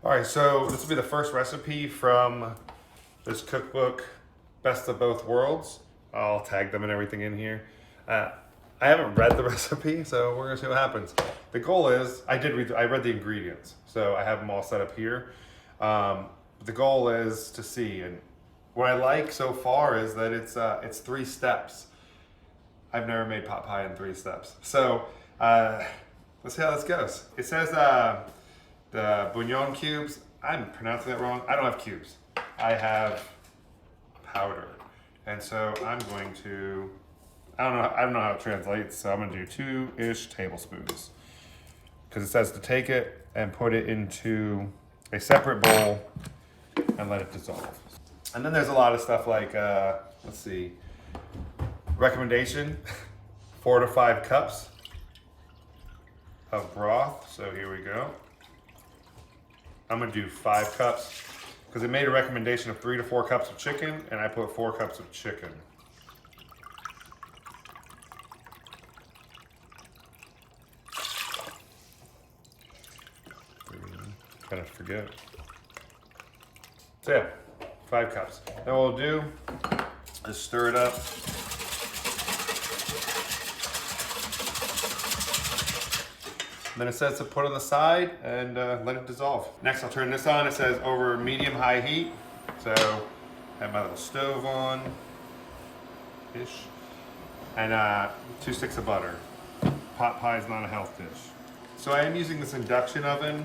All right, so this will be the first recipe from this cookbook, Best of Both Worlds. I'll tag them and everything in here. I haven't read the recipe, so we're gonna see what happens. The goal is, I read the ingredients, so I have them all set up here. The goal is to see, and what I like so far is that it's 3 steps. I've never made pot pie in 3 steps. So let's see how this goes. It says the bouillon cubes. I'm pronouncing that wrong. I don't have cubes. I have powder. And so I'm going to, I don't know how it translates, so I'm gonna do 2-ish tablespoons. Because it says to take it and put it into a separate bowl and let it dissolve. And then there's a lot of stuff like, let's see, recommendation, 4 to 5 cups of broth. So here we go. I'm gonna do 5 cups because it made a recommendation of 3 to 4 cups of chicken, and I put 4 cups of chicken. Kind of forget. So yeah, 5 cups. Then what we'll do is stir it up. Then it says to put on the side and let it dissolve. Next, I'll turn this on. It says over medium-high heat. So I have my little stove on-ish. And 2 sticks of butter. Pot pie is not a health dish. So I am using this induction oven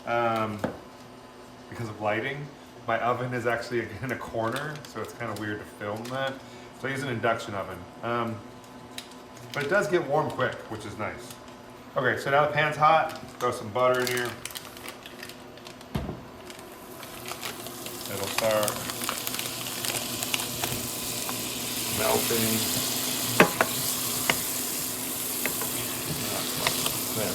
because of lighting. My oven is actually in a corner, so it's kind of weird to film that. So I use an induction oven. But it does get warm quick, which is nice. Okay, so now the pan's hot. Throw some butter in here. It'll start melting. There.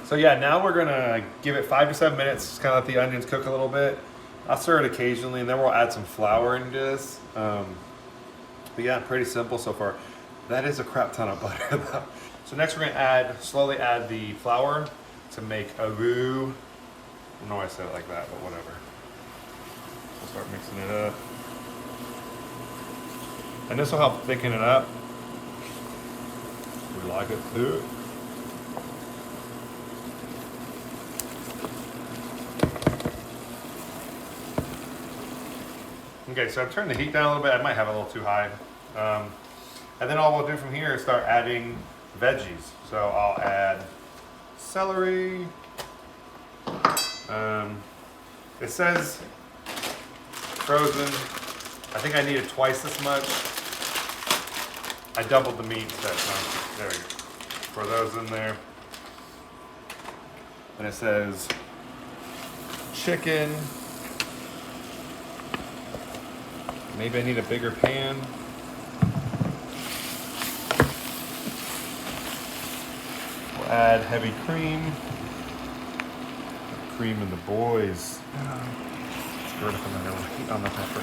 So yeah, now we're gonna give it 5 to 7 minutes, just kind of let the onions cook a little bit. I'll stir it occasionally, and then we'll add some flour into this. But yeah, pretty simple so far. That is a crap ton of butter though. So next we're gonna slowly add the flour to make a roux. I don't know why I said it like that, but whatever. We'll start mixing it up. And this will help thicken it up. We like it too. Okay, so I've turned the heat down a little bit. I might have it a little too high. And then all we'll do from here is start adding veggies. So I'll add celery. It says frozen. I think I needed twice this much. I doubled the meat instead. So there we go. Pour those in there. And it says chicken. Maybe I need a bigger pan. We'll add heavy cream. Cream and the boys. Stir it up in the heat on the pepper.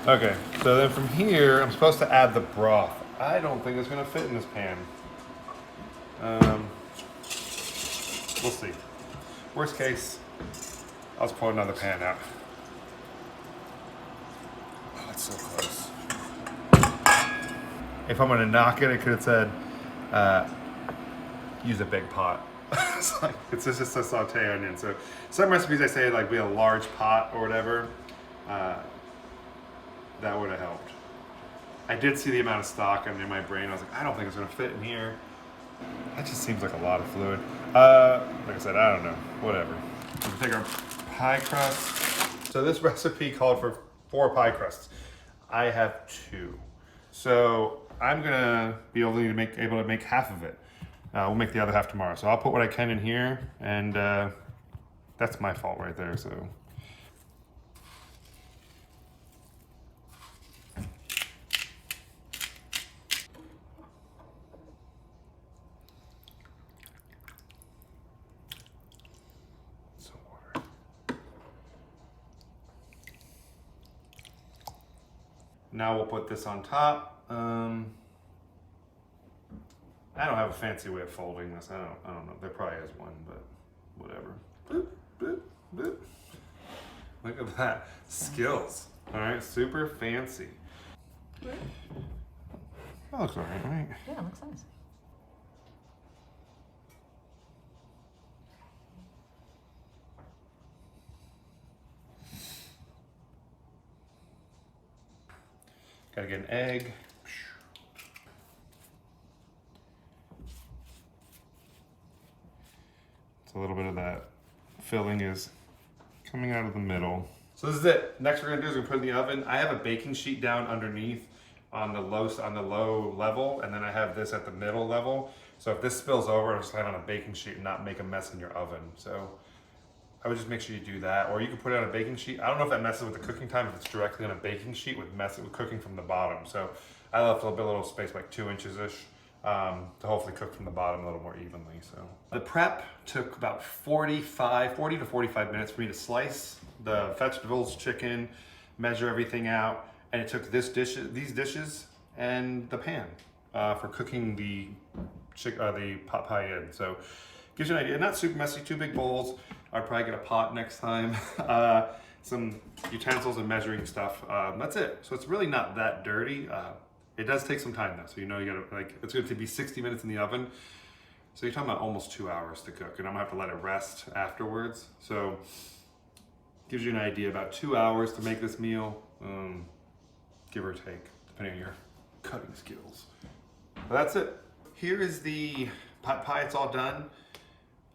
Okay, so then from here, I'm supposed to add the broth. I don't think it's gonna fit in this pan. We'll see. Worst case, I'll just pull another pan out. So close. If I'm gonna knock it, it could have said, use a big pot. It's just a saute onion. So some recipes I say like be a large pot or whatever. That would have helped. I did see the amount of stock in my brain. I was like, I don't think it's gonna fit in here. That just seems like a lot of fluid. Like I said, I don't know. Whatever. We'll take our pie crust. So this recipe called for 4 pie crusts. I have 2. So I'm gonna be able to make half of it. We'll make the other half tomorrow. So I'll put what I can in here, and that's my fault right there. So Now we'll put this on top. I don't have a fancy way of folding this. I don't know. There probably is one, but whatever. Boop, boop, boop. Look at that. Skills. All right, super fancy. That looks all right, right? Yeah, it looks nice. Gotta get an egg. So a little bit of that filling is coming out of the middle. So this is it. Next we're gonna do is we're gonna put it in the oven. I have a baking sheet down underneath on the low level, and then I have this at the middle level. So if this spills over, it'll just land on a baking sheet and not make a mess in your oven. So I would just make sure you do that, or you can put it on a baking sheet. I don't know if that messes with the cooking time, if it's directly on a baking sheet with cooking from the bottom. So I left a little space, like 2 inches-ish, to hopefully cook from the bottom a little more evenly. So the prep took about 40 to 45 minutes for me to slice the vegetables, chicken, measure everything out, and it took these dishes, and the pan for cooking the pot pie in. So gives you an idea. Not super messy, 2 big bowls. I'd probably get a pot next time. Some utensils and measuring stuff. That's it. So it's really not that dirty. It does take some time though. So you gotta, it's going to be 60 minutes in the oven. So you're talking about almost 2 hours to cook, and I'm gonna have to let it rest afterwards. So gives you an idea, about 2 hours to make this meal, give or take, depending on your cutting skills. But that's it. Here is the pot pie. It's all done.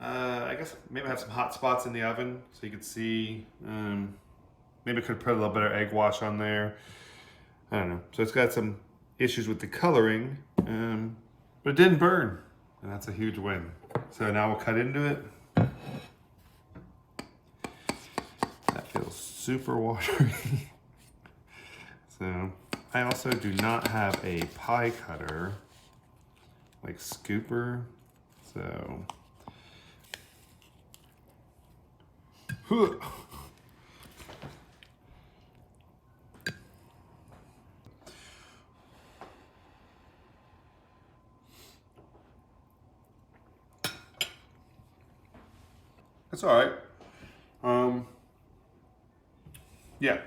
I guess maybe I have some hot spots in the oven so you could see. Maybe I could put a little bit of egg wash on there. I don't know. So it's got some issues with the coloring, but it didn't burn, and that's a huge win. So now we'll cut into it. That feels super watery. So I also do not have a pie cutter, like scooper, so. That's all right. Yeah.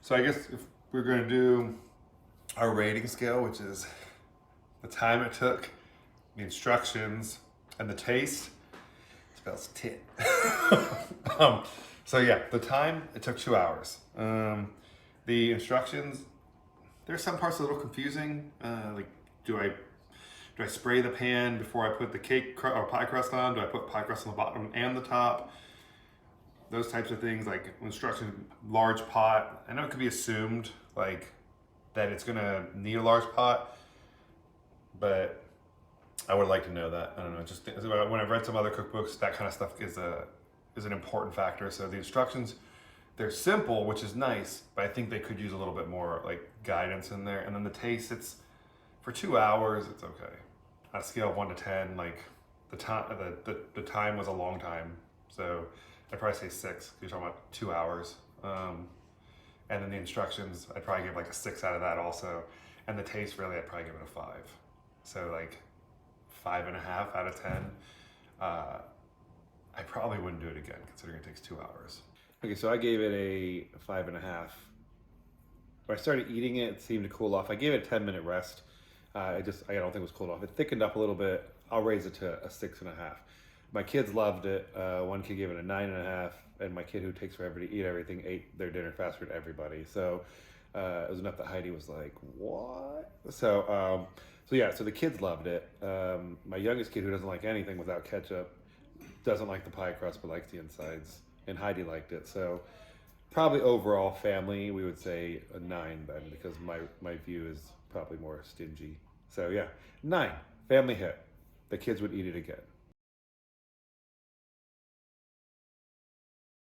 So I guess if we're gonna do our rating scale, which is the time it took, the instructions, and the taste, it spells tit. So yeah, the time, it took 2 hours. The instructions, there's some parts a little confusing. Like, do I spray the pan before I put the cake or pie crust on? Do I put pie crust on the bottom and the top? Those types of things, like instructions, large pot. I know it could be assumed like that it's gonna need a large pot, but I would like to know that. I don't know, just when I've read some other cookbooks, that kind of stuff is an important factor. So the instructions, they're simple, which is nice, but I think they could use a little bit more like guidance in there. And then the taste, it's for 2 hours, it's okay. On a scale of 1 to 10, like the time was a long time. So I'd probably say 6, because you're talking about 2 hours. And then the instructions, I'd probably give like a 6 out of that also. And the taste, really, I'd probably give it a 5. So like 5.5 out of 10. I probably wouldn't do it again, considering it takes 2 hours. Okay, so I gave it a 5.5. When I started eating it, it seemed to cool off. I gave it a 10-minute rest. I don't think it was cooled off. It thickened up a little bit. I'll raise it to a 6.5. My kids loved it. One kid gave it a 9.5, and my kid, who takes forever to eat everything, ate their dinner faster than everybody. So it was enough that Heidi was like, "What?" So so the kids loved it. My youngest kid, who doesn't like anything without ketchup, doesn't like the pie crust but likes the insides, and Heidi liked it. So probably overall family, we would say a 9 then, because my view is probably more stingy. So yeah, 9, family hit. The kids would eat it again.